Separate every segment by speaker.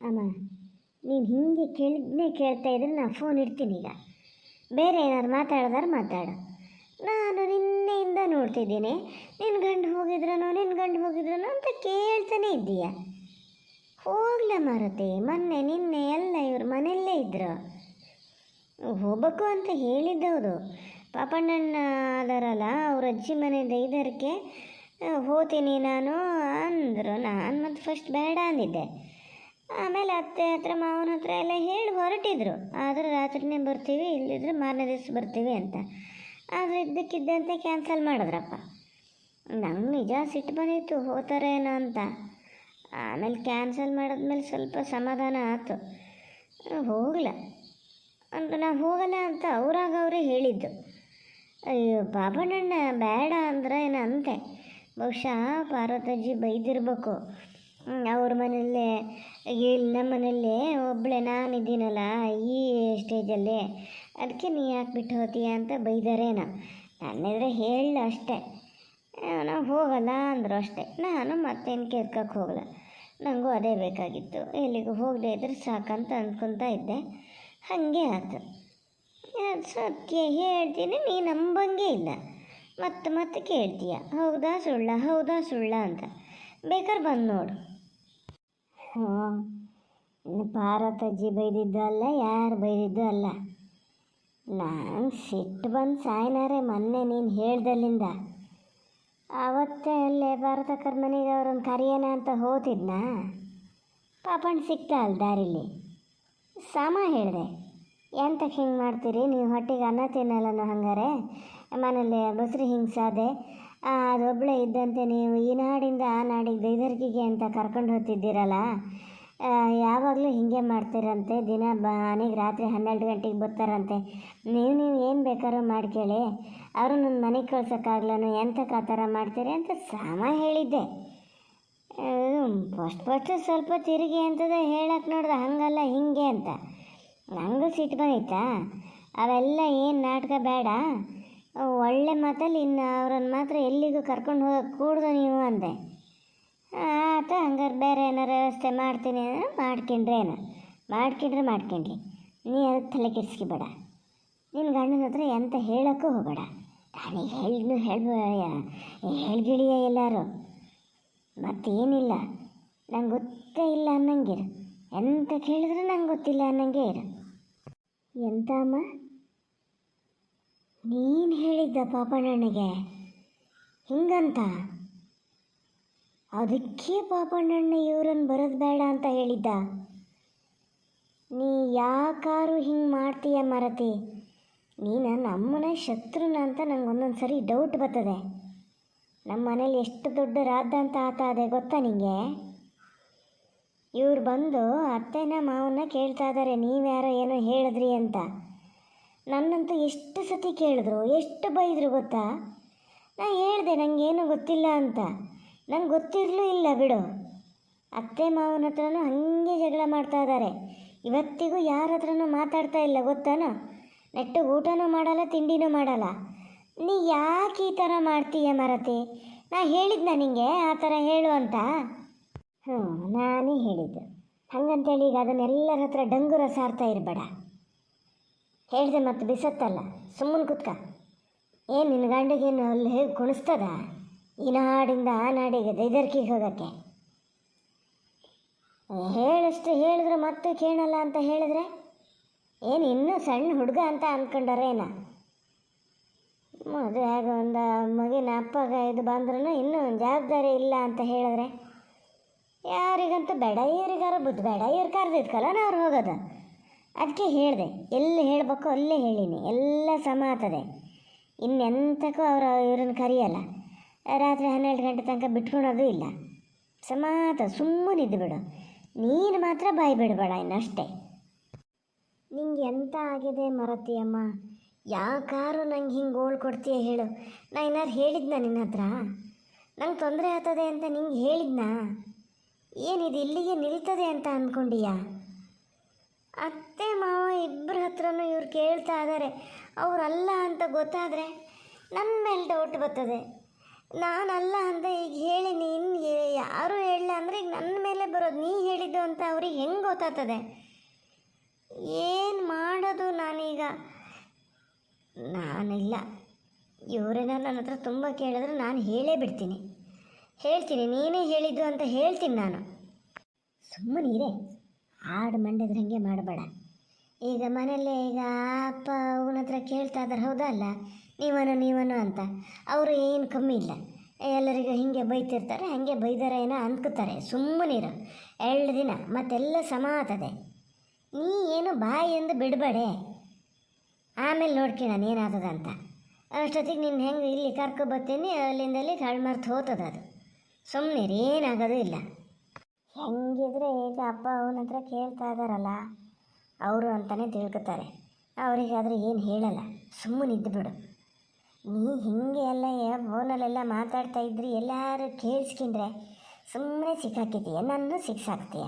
Speaker 1: ಅಮ್ಮ, ನೀನು ಹಿಂಗೆ ಕೇಳ್ತಾ ಇದ್ರೆ ನಾನು ಫೋನ್ ಇಡ್ತೀನಿ. ಈಗ ಬೇರೆ ಏನಾದ್ರು ಮಾತಾಡು. ನಾನು ನಿನ್ನೆಯಿಂದ ನೋಡ್ತಿದ್ದೀನಿ, ನಿನ್ನ ಗಂಡು ಹೋಗಿದ್ರನೋ ಅಂತ ಕೇಳ್ತಾನೆ ಇದ್ದೀಯ. ಹೋಗ್ಲ ಮಾರತಿ, ಮೊನ್ನೆ ನಿನ್ನೆ ಎಲ್ಲ ಇವ್ರು ಮನೆಯಲ್ಲೇ ಇದ್ರು. ಹೋಗ್ಬೇಕು ಅಂತ ಹೇಳಿದ್ದವರು ಪಾಪಣ್ಣಣ್ಣ ಅದರಲ್ಲ, ಅವ್ರ ಅಜ್ಜಿ ಮನೆ ದೈದರ್ಕೆ ಹೋಗ್ತೀನಿ ನಾನು ಅಂದರು. ನಾನು ಮತ್ತು ಫಸ್ಟ್ ಬೇಡ ಅಂದಿದ್ದೆ. ಆಮೇಲೆ ಅತ್ತೆ ಹತ್ರ ಮಾವನ ಹತ್ರ ಎಲ್ಲ ಹೇಳಿ ಹೊರಟಿದ್ರು. ಆದರೆ ರಾತ್ರಿನೇ ಬರ್ತೀವಿ, ಇಲ್ಲಿದ್ರೆ ಮಾರನೇ ದಿವಸ ಬರ್ತೀವಿ ಅಂತ. ಆದರೆ ಇದ್ದಕ್ಕಿದ್ದಂತೆ ಕ್ಯಾನ್ಸಲ್ ಮಾಡಿದ್ರಪ್ಪ. ನಂಗೆ ನಿಜ ಸಿಟ್ಟು ಬಂದಿತ್ತು, ಹೋಗ್ತಾರೇನೋ ಅಂತ. ಆಮೇಲೆ ಕ್ಯಾನ್ಸಲ್ ಮಾಡಿದ್ಮೇಲೆ ಸ್ವಲ್ಪ ಸಮಾಧಾನ ಆಯ್ತು. ಹೋಗಲ್ಲ ಅಂತ, ನಾವು ಹೋಗಲ್ಲ ಅಂತ ಅವರೇ ಹೇಳಿದ್ದು. ಅಯ್ಯೋ ಪಾಪಣ್ಣಣ್ಣ ಬೇಡ ಅಂದ್ರೆ ಏನಂತೆ. ಬಹುಶಃ ಪಾರ್ವತಜ್ಜಿ ಬೈದಿರ್ಬೇಕು. ಅವ್ರ ಮನೆಯಲ್ಲೇ ಇಲ್ಲಿ ನಮ್ಮ ಮನೆಯಲ್ಲೇ ಒಬ್ಬಳೆ ನಾನಿದ್ದೀನಲ್ಲ ಈ ಸ್ಟೇಜಲ್ಲಿ, ಅದಕ್ಕೆ ನೀ ಯಾಕೆ ಬಿಟ್ಟು ಹೋತೀಯ ಅಂತ ಬೈದಾರೇನ. ನನ್ನೆದ್ರೆ ಹೇಳ ಅಷ್ಟೇ. ನಾವು ಹೋಗಲ್ಲ ಅಂದರು ಅಷ್ಟೇ. ನಾನು ಮತ್ತೇನು ಕೇಳ್ಕಕ್ಕೆ ಹೋಗಲ್ಲ, ನನಗೂ ಅದೇ ಬೇಕಾಗಿತ್ತು. ಎಲ್ಲಿಗೂ ಹೋಗದೆ ಇದ್ರೆ ಸಾಕಂತ ಅಂದ್ಕೊತಾ ಇದ್ದೆ. ಹಾಗೆ ಆಯ್ತು. ಸತ್ಯ ಹೇಳ್ತೀನಿ, ನೀ ನಂಬಂಗೆ ಇಲ್ಲ. ಮತ್ತೆ ಕೇಳ್ತೀಯ ಹೌದಾ ಸುಳ್ಳ ಅಂತ. ಬೇಕಾದ್ರೆ ಬಂದು ನೋಡು. ಪಾರ್ವತಜ್ಜಿ ಬೈದಿದ್ದು ಅಲ್ಲ, ಯಾರು ಬೈದಿದ್ದು ಅಲ್ಲ. ನಾನು ಸಿಟ್ಟು ಬಂದು ಸಾಯ್ನಾರೆ ಮೊನ್ನೆ ನೀನು ಹೇಳ್ದಲ್ಲಿಂದ. ಆವತ್ತೇ ಅಲ್ಲೇ ಭಾರತಕ್ಕರ ಮನೆಗೆ ಅವ್ರನ್ನ ಕರೆಯೋಣ ಅಂತ ಹೋತಿದ್ನಾ, ಪಾಪಣ್ಣ ಸಿಕ್ತ ಅಲ್ಲ ದಾರಿಲಿ. ಹೇಳಿದೆ, ಎಂತಕ್ಕೆ ಹಿಂಗೆ ಮಾಡ್ತೀರಿ ನೀವು, ಹೊಟ್ಟೆಗೆ ಅನ್ನ ತಿನ್ನಲ್ಲನೋ ಹಂಗಾರೆ, ಮನೇಲಿ ಬಸ್ರಿ ಹಿಂಗೆ ಸಾದೆ. ಅದೊಬ್ಬಳೇ ಇದ್ದಂತೆ ನೀವು ಈ ನಾಡಿಂದ ಆ ನಾಡಿಗೆ ದೈದರ್ಗಿಗೆ ಅಂತ ಕರ್ಕೊಂಡು ಹೋಗ್ತಿದ್ದೀರಲ್ಲ, ಯಾವಾಗಲೂ ಹೀಗೆ ಮಾಡ್ತೀರಂತೆ. ದಿನ ಮನೆಗೆ ರಾತ್ರಿ 12 ಗಂಟೆಗೆ ಬರ್ತಾರಂತೆ. ನೀವು ಏನು ಬೇಕಾದ್ರೂ ಮಾಡ್ಕೇಳಿ, ಅವರು ನನ್ನ ಮನೆಗೆ ಕಳ್ಸೋಕ್ಕಾಗ್ಲನು, ಎಂತಕ್ಕೆ ಆ ಥರ ಮಾಡ್ತೀರಿ ಅಂತ ಹೇಳಿದ್ದೆ. ಫಸ್ಟ್ ಸ್ವಲ್ಪ ತಿರುಗಿ ಅಂತದ ಹೇಳಕ್ಕೆ ನೋಡ್ದೆ, ಹಂಗಲ್ಲ ಹಿಂಗೆ ಅಂತ. ನನಗೂ ಸಿಟ್ಟು ಬಂದಿತ್ತಾ. ಅವೆಲ್ಲ ಏನು ನಾಟಕ ಬೇಡ, ಒಳ್ಳೆ ಮಾತಲ್ಲಿ ಇನ್ನು ಅವ್ರನ್ನ ಮಾತ್ರ ಎಲ್ಲಿಗೂ ಕರ್ಕೊಂಡು ಹೋಗಕ್ಕೆ ಕೂಡ್ದು ನೀವು ಅಂದೆ. ಆತ ಹಂಗಾರೆ ಬೇರೆ ಏನಾರು ವ್ಯವಸ್ಥೆ ಮಾಡ್ತೀನಿ ಮಾಡ್ಕೊಂಡ್ರಿ. ನೀ ಅದಕ್ಕೆ ತಲೆ ಕೆಡಿಸ್ಕೊಬೇಡ. ನಿನ್ನ ಗಂಡನ ಹತ್ರ ಎಂತ ಹೇಳೋಕ್ಕೂ ಹೋಗಬೇಡ. ನಾನು ಹೇಳ್ಗಿಳಿಯ ಎಲ್ಲರೂ. ಮತ್ತೇನಿಲ್ಲ, ನಂಗೆ ಗೊತ್ತೇ ಇಲ್ಲ ಅನ್ನಂಗಿರು. ಎಂತ ಕೇಳಿದ್ರೆ ನಂಗೆ ಗೊತ್ತಿಲ್ಲ ಅನ್ನಂಗೆ ಇರು. ಎಂತ ಅಮ್ಮ ನೀನು ಹೇಳಿದ್ದ ಪಾಪಣ್ಣನಿಗೆ ಹಿಂಗಂತ? ಅದಕ್ಕೆ ಪಾಪಣ್ಣಣ್ಣ ಇವ್ರನ್ನ ಬರೋದು ಬೇಡ ಅಂತ ಹೇಳಿದ್ದ? ನೀ ಯಾಕಾರು ಹಿಂಗೆ ಮಾಡ್ತೀಯ ಮಾರತಿ? ನೀನು ನಮ್ಮನೆ ಶತ್ರುನ ಅಂತ ನಂಗೆ ಒಂದೊಂದು ಸರಿ ಡೌಟ್ ಬರ್ತದೆ. ನಮ್ಮ ಮನೇಲಿ ಎಷ್ಟು ದೊಡ್ಡ ರಾದ್ಧಾಂತ ಆತಾದೆ ಗೊತ್ತಾ ನಿಂಗೆ? ಇವ್ರು ಬಂದು ಅತ್ತೆನ ಮಾವನ್ನ ಕೇಳ್ತಾ ಇದ್ದಾರೆ, ನೀವ್ಯಾರೋ ಏನೋ ಹೇಳಿದ್ರಿ ಅಂತ. ನನ್ನಂತೂ ಎಷ್ಟು ಸತಿ ಕೇಳಿದ್ರು, ಎಷ್ಟು ಬೈದರು ಗೊತ್ತಾ? ನಾ ಹೇಳಿದೆ ನನಗೇನು ಗೊತ್ತಿಲ್ಲ ಅಂತ. ನಂಗೆ ಗೊತ್ತಿರಲೂ ಇಲ್ಲ ಬಿಡು. ಅತ್ತೆ ಮಾವನ ಹತ್ರನೂ ಹಾಗೆ ಜಗಳ ಮಾಡ್ತಾ ಇದ್ದಾರೆ. ಇವತ್ತಿಗೂ ಯಾರ ಹತ್ರನೂ ಮಾತಾಡ್ತಾ ಇಲ್ಲ ಗೊತ್ತಾನೋ. ನೆಟ್ಟಿಗೆ ಊಟನೂ ಮಾಡಲ್ಲ, ತಿಂಡಿನೂ ಮಾಡಲ್ಲ. ನೀ ಯಾಕೆ ಈ ಥರ ಮಾಡ್ತೀಯ ಮಾರತಿ? ನಾ ಹೇಳಿದ್ನ ನಿಂಗೆ ಆ ಥರ ಹೇಳು ಅಂತ? ನಾನೇ ಹೇಳಿದ್ದು. ಹಂಗಂತೇಳಿ ಈಗ ಅದನ್ನೆಲ್ಲರ ಹತ್ರ ಡಂಗುರ ಸಾರ್ತಾ ಇರಬೇಡ. ಹೇಳಿದೆ ಮತ್ತು ಬಿಸತ್ತಲ್ಲ, ಸುಮ್ಮನೆ ಕುತ್ಕ. ಏನು ನಿನ್ನ ಗಂಡಿಗೇನು ಅಲ್ಲಿ ಹೇಗೆ ಕುಣಿಸ್ತದ ಈ ನಾಡಿಂದ ಆ ನಾಡಿಗೆ ದೈದರ್ಕಿಗೆ ಹೋಗೋಕ್ಕೆ? ಹೇಳಷ್ಟು ಹೇಳಿದ್ರು ಮತ್ತೆ ಕೇಳಲ್ಲ ಅಂತ ಹೇಳಿದ್ರೆ ಏನು ಇನ್ನೂ ಸಣ್ಣ ಹುಡುಗ ಅಂತ ಅಂದ್ಕೊಂಡಾರೇನ? ಮದುವೆ ಆಗ ಒಂದು ಮಗಿನ ಅಪ್ಪಗ ಇದು ಬಂದ್ರೂ ಇನ್ನೂ ಜವಾಬ್ದಾರಿ ಇಲ್ಲ ಅಂತ ಹೇಳಿದ್ರೆ ಯಾರಿಗಂತೂ ಬೇಡ, ಇವರಿಗಾರ ಬುದ್ಧಿ ಬೇಡ. ಇವ್ರು ಕರೆದಿದ್ಕಲ್ಲ ಅವ್ರು ಹೋಗೋದು. ಅದಕ್ಕೆ ಹೇಳಿದೆ, ಎಲ್ಲಿ ಹೇಳಬೇಕು ಅಲ್ಲೇ ಹೇಳಿನಿ, ಎಲ್ಲ ಸಮ ಆಗ್ತದೆ. ಇನ್ನೆಂತಕ್ಕೂ ಇವ್ರನ್ನ ಕರೆಯಲ್ಲ. ರಾತ್ರಿ 12 ಗಂಟೆ ತನಕ ಬಿಟ್ಕೊಳೋದು ಇಲ್ಲ. ಸಮಾತ ಸುಮ್ಮನಿದ್ದು ಬಿಡು. ನೀನು ಮಾತ್ರ ಬಾಯಿ ಬಿಡಬೇಡ ಇನ್ನಷ್ಟೇ. ನಿಂಗೆ ಎಂತ ಆಗಿದೆ ಮರತಿಯಮ್ಮ? ಯಾಕಾರು ನಂಗೆ ಹಿಂಗೆ ಗೋಳು ಕೊಡ್ತೀಯ ಹೇಳು? ನಾ ಏನಾರು ಹೇಳಿದ್ನ ನಿನ್ನ ಹತ್ರ? ನಂಗೆ ತೊಂದರೆ ಆಗ್ತದೆ ಅಂತ ನಿಂಗೆ ಹೇಳಿದ್ನಾ? ಏನಿದು ಇಲ್ಲಿಗೆ ನಿಲ್ತದೆ ಅಂತ ಅಂದ್ಕೊಂಡೀಯಾ? ಅತ್ತೆ ಮಾವ ಇಬ್ಬರ ಹತ್ರನೂ ಇವ್ರು ಕೇಳ್ತಾ ಇದ್ದಾರೆ. ಅವರಲ್ಲ ಅಂತ ಗೊತ್ತಾದರೆ ನನ್ನ ಮೇಲೆ ಡೌಟ್ ಬರ್ತದೆ. ನಾನಲ್ಲ ಅಂತ ಈಗ ಹೇಳಿ ನೀನು ಯಾರು ಹೇಳಲ್ಲ ಅಂದರೆ ಈಗ ನನ್ನ ಮೇಲೆ ಬರೋದು. ನೀ ಹೇಳಿದ್ದು ಅಂತ ಅವ್ರಿಗೆ ಹೆಂಗೆ ಗೊತ್ತಾಗ್ತದೆ? ಏನು ಮಾಡೋದು ನಾನೀಗ? ನಾನಿಲ್ಲ, ಇವರೇನ ನನ್ನ ಹತ್ರ ತುಂಬ ಕೇಳಿದ್ರೆ ನಾನು ಹೇಳೇ ಬಿಡ್ತೀನಿ, ಹೇಳ್ತೀನಿ ನೀನೇ ಹೇಳಿದ್ದು ಅಂತ ಹೇಳ್ತೀನಿ ನಾನು. ಸುಮ್ಮನೀರೇ, ಹಾಡು ಮಂಡಿದ್ರಂಗೆ ಮಾಡಬೇಡ. ಈಗ ಮನೆಯಲ್ಲೇ ಈಗ ಅಪ್ಪ ಅವನ ಹತ್ರ ಕೇಳ್ತಾ ಇದ್ದಾರೆ, ಹೌದಾ ಅಲ್ಲ, ನೀವನು ಅಂತ. ಅವರು ಏನು ಕಮ್ಮಿ ಇಲ್ಲ, ಎಲ್ಲರಿಗೂ ಹೀಗೆ ಬೈತಿರ್ತಾರೆ, ಹಾಗೆ ಬೈದಾರೆ ಏನೋ ಅಂದ್ಕೋತಾರೆ. ಸುಮ್ಮನಿರು, 2 ದಿನ ಮತ್ತೆಲ್ಲ ಸಮ ಆಗ್ತದೆ. ನೀ ಏನು ಬಾಯಿ ಎಂದು ಬಿಡಬೇಡೆ, ಆಮೇಲೆ ನೋಡ್ಕೊಳ್ಳೋಣ ಏನಾಗ್ತದೆ ಅಂತ. ಅಷ್ಟೊತ್ತಿಗೆ ನಿನ್ನ ಹೆಂಗೆ ಇಲ್ಲಿ ಕರ್ಕೊಬರ್ತೀನಿ, ಅಲ್ಲಿಂದಲ್ಲಿ ಕಳ್ಮರ್ತು ಹೋಗ್ತದೆ ಅದು. ಸುಮ್ಮನಿರು, ಏನಾಗೋದು ಇಲ್ಲ. ಹೆಂಗಿದ್ರೆ ಈಗ ಅಪ್ಪ ಅವನ ಹತ್ರ ಕೇಳ್ತಾ ಇದ್ದಾರಲ್ಲ, ಅವರು ಅಂತಲೇ ತಿಳ್ಕೊತಾರೆ. ಅವರಿಗಾದರೆ ಏನು ಹೇಳಲ್ಲ, ಸುಮ್ಮನಿದ್ದು ಬಿಡು. ನೀ ಹೀಗೆ ಎಲ್ಲ ಫೋನಲ್ಲೆಲ್ಲ ಮಾತಾಡ್ತಾ ಇದ್ರಿ, ಎಲ್ಲರೂ ಕೇಳಿಸ್ಕೊಂಡ್ರೆ ಸುಮ್ಮನೆ ಸಿಕ್ಕಾಕಿದ್ದೀಯ, ನನ್ನ ಸಿಕ್ಸಾಕ್ತೀಯ.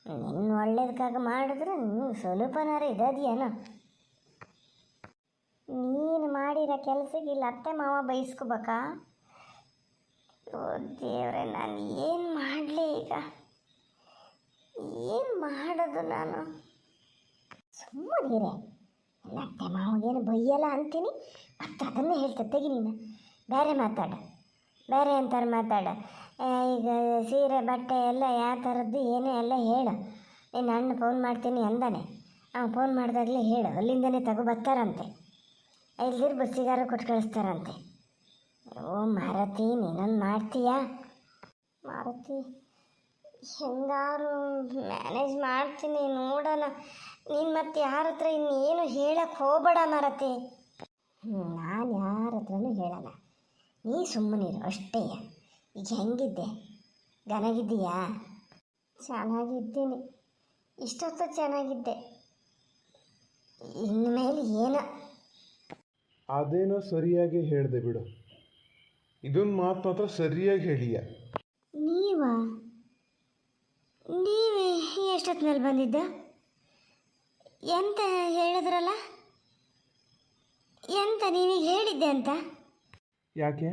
Speaker 1: ನಿನ್ನ ಒಳ್ಳೇದಕ್ಕಾಗ ಮಾಡಿದ್ರೆ ನೀವು ಸ್ವಲ್ಪನಾರು ಇದೆಯೇನೋ. ನೀನು ಮಾಡಿರೋ ಕೆಲಸಕ್ಕೆ ಇಲ್ಲಿ ಅತ್ತೆ ಮಾವ ಬಯಸ್ಕೋಬೇಕಾ? ಓ ದೇವ್ರೆ, ನಾನು ಏನು ಮಾಡಲಿ ಈಗ? ಏನು ಮಾಡೋದು ನಾನು? ಸುಮ್ಮನಿರೆ, ಅತ್ತೆ ಮಾವಗೇನು ಬೈಯಲ್ಲ ಅಂತೀನಿ, ಮತ್ತೆ ಅದನ್ನೇ ಹೇಳ್ತಾ ತೆಗಿ ನೀನು. ಬೇರೆ ಮಾತಾಡ, ಬೇರೆ ಅಂತಾರೆ ಮಾತಾಡ. ಈಗ ಸೀರೆ ಬಟ್ಟೆ ಎಲ್ಲ ಯಾವ ಥರದ್ದು ಏನೇ ಎಲ್ಲ ಹೇಳು. ನಿನ್ನ ಅಣ್ಣ ಫೋನ್ ಮಾಡ್ತೀನಿ ಅಂದಾನೆ, ಅವ್ನು ಫೋನ್ ಮಾಡಿದಾಗಲೇ ಹೇಳು, ಅಲ್ಲಿಂದನೇ ಬರ್ತಾರಂತೆ. ಇಲ್ದಿರು ಬಸ್ಸಿಗಾರು ಕೊಟ್ಟು ಕಳಿಸ್ತಾರಂತೆ. ಓ ಮಾರತಿ, ನೀನೊಂದು ಮಾಡ್ತೀಯಾ? ಮಾರತಿ, ಹೆಂಗಾರು ಮ್ಯಾನೇಜ್ ಮಾಡ್ತೀನಿ, ನೋಡೋಣ. ನೀನು ಮತ್ತೆ ಯಾರ ಹತ್ರ ಇನ್ನೇನು ಹೇಳಕ್ಕೆ ಹೋಗಬೇಡ ಮಾರತಿ. ನಾನು ಯಾರ ಹತ್ರನೂ ಹೇಳಲ್ಲ, ನೀ ಸುಮ್ಮನಿರು ಅಷ್ಟೇ. ಈಗ ಹೆಂಗಿದ್ದೆ? ಘನಗಿದ್ದೀಯಾ? ಚೆನ್ನಾಗಿದ್ದೀನಿ, ಇಷ್ಟೊತ್ತು ಚೆನ್ನಾಗಿದ್ದೆ. ಇನ್ಮೇಲೆ ಏನೋ
Speaker 2: ಅದೇನೋ ಸರಿಯಾಗಿ ಹೇಳಿದೆ ಬಿಡು, ಇದೊಂದು ಮಾತು ಮಾತ್ರ ಸರಿಯಾಗಿ ಹೇಳಿಯ.
Speaker 1: ನೀವೇ ಎಷ್ಟೊತ್ತು ಮೇಲೆ ಬಂದಿದ್ದ? ಎಂತ ಹೇಳಿದ್ರಲ್ಲ, ಎಂತ ನೀವೀಗ ಹೇಳಿದ್ದೆ ಅಂತ?
Speaker 2: ಯಾಕೆ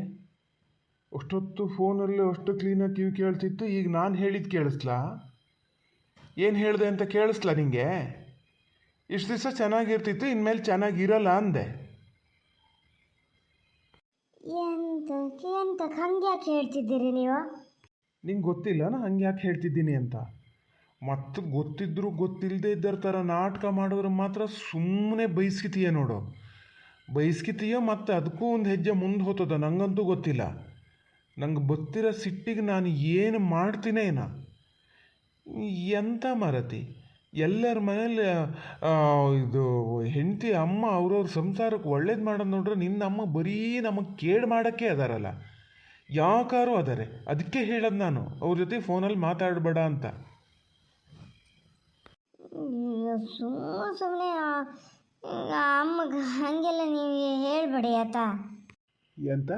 Speaker 2: ಅಷ್ಟೊತ್ತು ಫೋನಲ್ಲಿ ಅಷ್ಟು ಕ್ಲೀನಾಗಿ ಕಿವಿ ಕೇಳ್ತಿತ್ತು, ಈಗ ನಾನು ಹೇಳಿದ್ದು ಕೇಳಿಸ್ಲಾ? ಏನು ಹೇಳಿದೆ ಅಂತ ಕೇಳಿಸ್ಲಾ ನಿಂಗೆ? ಇಷ್ಟು ದಿವಸ ಚೆನ್ನಾಗಿರ್ತಿತ್ತು, ಇನ್ಮೇಲೆ ಚೆನ್ನಾಗಿರಲ್ಲ ಅಂದೆ.
Speaker 1: ಎಂತ ಹಂಗೆ ಯಾಕೆ ಹೇಳ್ತಿದ್ದೀರಿ ನೀವು?
Speaker 2: ನಿಂಗೆ ಗೊತ್ತಿಲ್ಲ ನಾ ಹಂಗೆ ಯಾಕೆ ಹೇಳ್ತಿದ್ದೀನಿ ಅಂತ. ಮತ್ತು ಗೊತ್ತಿದ್ದರೂ ಗೊತ್ತಿಲ್ಲದೆ ಇದ್ದರ ಥರ ನಾಟಕ ಮಾಡಿದ್ರೆ ಮಾತ್ರ ಸುಮ್ಮನೆ ಬೈಸ್ಕಿತೀಯ ನೋಡು. ಬೈಸ್ಕಿತೀಯ ಮತ್ತು ಅದಕ್ಕೂ ಒಂದು ಹೆಜ್ಜೆ ಮುಂದೆ ಹೋಗ್ತದ. ನಂಗಂತೂ ಗೊತ್ತಿಲ್ಲ, ನಂಗೆ ಗೊತ್ತಿರೋ ಸಿಟ್ಟಿಗೆ ನಾನು ಏನು ಮಾಡ್ತೀನೇ ಏನೋ. ಎಂಥ ಮಾರತಿ, ಎಲ್ಲರ ಮನೇಲಿ ಇದು ಹೆಂಡತಿ ಅಮ್ಮ ಅವ್ರವ್ರ ಸಂಸಾರಕ್ಕೆ ಒಳ್ಳೇದು ಮಾಡೋದು ನೋಡ್ರೆ, ನಿನ್ನ ಅಮ್ಮ ಬರೀ ನಮಗೆ ಕೇಡು ಮಾಡೋಕ್ಕೆ ಅದಾರಲ್ಲ, ಯಾಕಾರು ಅದಾರೆ. ಅದಕ್ಕೆ ಹೇಳೋದು ನಾನು ಅವ್ರ ಜೊತೆ ಫೋನಲ್ಲಿ ಮಾತಾಡಬೇಡ ಅಂತ.
Speaker 1: ಸುಮ್ಮನೆ ಅಮ್ಮಗೆ ಹಾಗೆಲ್ಲ ನೀವು ಹೇಳ್ಬೇಡಿ ಆತ.
Speaker 2: ಎಂತ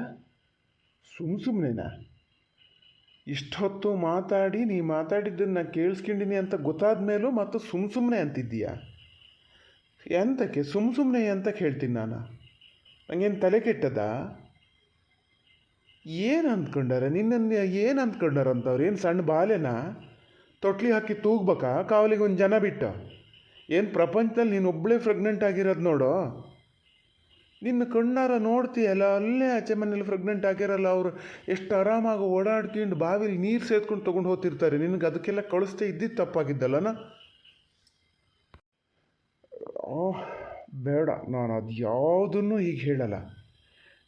Speaker 2: ಸುಮ್ಮನೆನಾ? ಇಷ್ಟೊತ್ತು ಮಾತಾಡಿ ನೀ ಮಾತಾಡಿದ್ದನ್ನು ಕೇಳಿಸ್ಕೊಂಡಿನಿ ಅಂತ ಗೊತ್ತಾದ ಮೇಲೂ ಮತ್ತು ಸುಮ್ಮನೆ ಅಂತಿದ್ದೀಯಾ? ಎಂತಕ್ಕೆ ಸುಮ್ಮನೆ ಅಂತಕ್ಕೆ ಹೇಳ್ತೀನಿ ನಾನು? ನನಗೇನು ತಲೆ ಕೆಟ್ಟದ? ಏನು ಅಂದ್ಕೊಂಡಾರ ನಿನ್ನನ್ನು? ಏನು ಅಂದ್ಕೊಂಡಾರಂತವ್ರು? ಏನು ಸಣ್ಣ ಬಾಲೆನಾ? ತೊಟ್ಲಿ ಹಾಕಿ ತೂಗ್ಬೇಕಾ ಕಾವಲಿಗೆ ಒಂದು ಜನ ಬಿಟ್ಟು? ಏನು ಪ್ರಪಂಚದಲ್ಲಿ ನೀನು ಒಬ್ಬಳೇ ಪ್ರೆಗ್ನೆಂಟ್ ಆಗಿರೋದು ನೋಡು. ನಿನ್ನ ಕಣ್ಣಾರ ನೋಡ್ತೀಯಲ್ಲ, ಅಲ್ಲೇ ಆಚೆ ಮನೇಲಿ ಪ್ರೆಗ್ನೆಂಟ್ ಆಗಿರಲ್ಲ ಅವರು ಎಷ್ಟು ಆರಾಮಾಗಿ ಓಡಾಡ್ಕೊಂಡು ಬಾವಿಲಿ ನೀರು ಸೇದ್ಕೊಂಡು ತೊಗೊಂಡು ಹೋಗ್ತಿರ್ತಾರೆ. ನಿನಗೆ ಅದಕ್ಕೆಲ್ಲ ಕಳಿಸ್ತೇ ಇದ್ದಿದ್ದು ತಪ್ಪಾಗಿದ್ದಲ್ಲನ? ಬೇಡ, ನಾನು ಅದು ಯಾವುದನ್ನು ಈಗ ಹೇಳಲ್ಲ.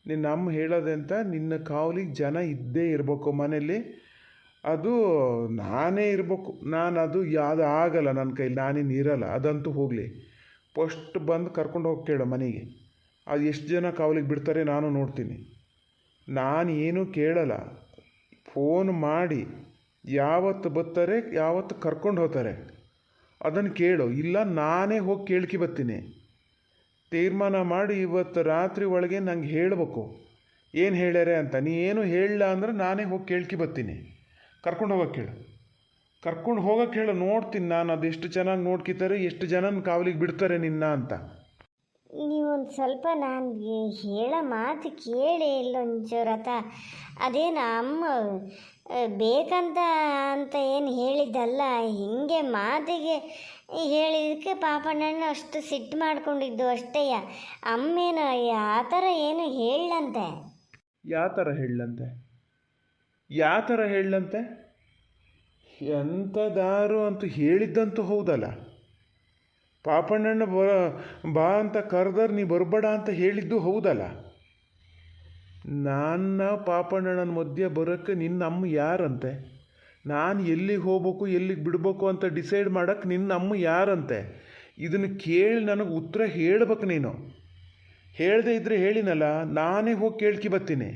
Speaker 2: ನಿನ್ನ ಅಮ್ಮ ಹೇಳೋದಂತ ನಿನ್ನ ಕಾವಲಿಗೆ ಜನ ಇದ್ದೇ ಇರಬೇಕು ಮನೇಲಿ, ಅದು ನಾನೇ ಇರಬೇಕು. ನಾನು ಅದು ಯಾವುದು ಆಗಲ್ಲ ನನ್ನ ಕೈಲಿ, ನಾನೇನು ಇರಲ್ಲ. ಅದಂತೂ ಹೋಗಲಿ, ಫಸ್ಟ್ ಬಂದು ಕರ್ಕೊಂಡು ಹೋಗಿ ಕೇಳೋ ಮನೆಗೆ. ಅದು ಎಷ್ಟು ಜನ ಕಾವಲಿಗೆ ಬಿಡ್ತಾರೆ ನಾನು ನೋಡ್ತೀನಿ. ನಾನು ಏನೂ ಕೇಳಲ್ಲ. ಫೋನ್ ಮಾಡಿ ಯಾವತ್ತು ಬರ್ತಾರೆ, ಯಾವತ್ತು ಕರ್ಕೊಂಡು ಹೋಗ್ತಾರೆ ಅದನ್ನು ಕೇಳು. ಇಲ್ಲ ನಾನೇ ಹೋಗಿ ಕೇಳ್ಕಿ ಬರ್ತೀನಿ. ತೀರ್ಮಾನ ಮಾಡಿ ಇವತ್ತು ರಾತ್ರಿ ಒಳಗೆ ನಂಗೆ ಹೇಳಬೇಕು ಏನು ಹೇಳ್ಯಾರೆ ಅಂತ. ನೀ ಏನು ಹೇಳಲ್ಲ ಅಂದ್ರೆ ನಾನೇ ಹೋಗಿ ಕೇಳ್ಕಿ ಬರ್ತೀನಿ. ಕರ್ಕೊಂಡು ಹೋಗೋಕ್ಕೆ ಹೇಳು, ಕರ್ಕೊಂಡು ಹೋಗೋಕ್ಕೆ ಹೇಳು. ನೋಡ್ತೀನಿ ನಾನು ಅದು ಎಷ್ಟು ಚೆನ್ನಾಗಿ ನೋಡ್ಕಿತಾರೆ, ಎಷ್ಟು ಜನನ ಕಾವಲಿಗೆ ಬಿಡ್ತಾರೆ ನಿನ್ನ ಅಂತ.
Speaker 1: ನೀವೊಂದು ಸ್ವಲ್ಪ ನಾನು ಹೇಳೋ ಮಾತು ಕೇಳಿ ಇಲ್ಲೊಂಚೂರತ ಅದೇನು ಅಮ್ಮ ಬೇಕಂತ ಅಂತ ಏನು ಹೇಳಿದ್ದಲ್ಲ, ಹಿಂಗೆ ಮಾತಿಗೆ ಹೇಳಿದ್ದಕ್ಕೆ ಪಾಪಣ್ಣನ ಅಷ್ಟು ಸಿಟ್ಟು ಮಾಡ್ಕೊಂಡಿದ್ದು ಅಷ್ಟೇ. ಅಮ್ಮೇನು ಆ ಥರ ಏನು ಹೇಳಂತೆ.
Speaker 2: ಯಾವ ಥರ ಹೇಳಂತೆ? ಯಾವ ಥರ ಹೇಳಂತೆ? ಎಂಥದಾರು ಅಂತೂ ಹೇಳಿದ್ದಂತೂ ಹೌದಲ್ಲ. ಪಾಪಣ್ಣನ ಬಾ ಅಂತ ಕರೆದ್ರೆ ನೀ ಬರಬೇಡ ಅಂತ ಹೇಳಿದ್ದು ಹೌದಲ್ಲ. ನನ್ನ ಪಾಪಣ್ಣನ ಮಧ್ಯೆ ಬರೋಕ್ಕೆ ನಿನ್ನ ಅಮ್ಮ ಯಾರಂತೆ? ನಾನು ಎಲ್ಲಿಗೆ ಹೋಗ್ಬೇಕು ಎಲ್ಲಿಗೆ ಬಿಡ್ಬೇಕು ಅಂತ ಡಿಸೈಡ್ ಮಾಡೋಕ್ಕೆ ನಿನ್ನ ಅಮ್ಮ ಯಾರಂತೆ? ಇದನ್ನು ಕೇಳಿ ನನಗೆ ಉತ್ತರ ಹೇಳ್ಬೇಕು ನೀನು. ಹೇಳದೇ ಇದ್ದರೆ ಹೇಳಿನಲ್ಲ, ನಾನೇ ಹೋಗಿ ಕೇಳ್ಕಿ ಬರ್ತೀನಿ.